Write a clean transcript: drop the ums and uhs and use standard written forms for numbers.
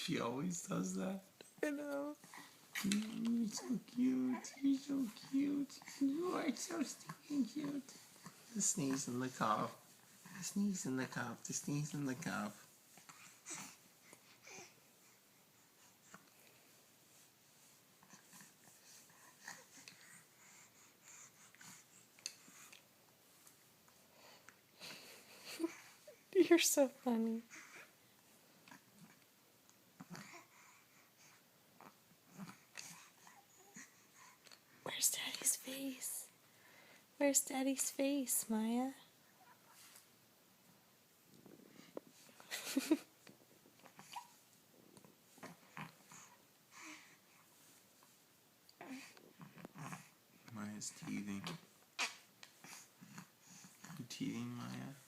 She always does that. I know. You're so cute. You're so cute. You are so stinking cute. The sneeze and the cough. The sneeze and the cough. The sneeze and the cough. You're so funny. Where's Daddy's face? Where's Daddy's face, Maya? Maya's teething. You teething, Maya?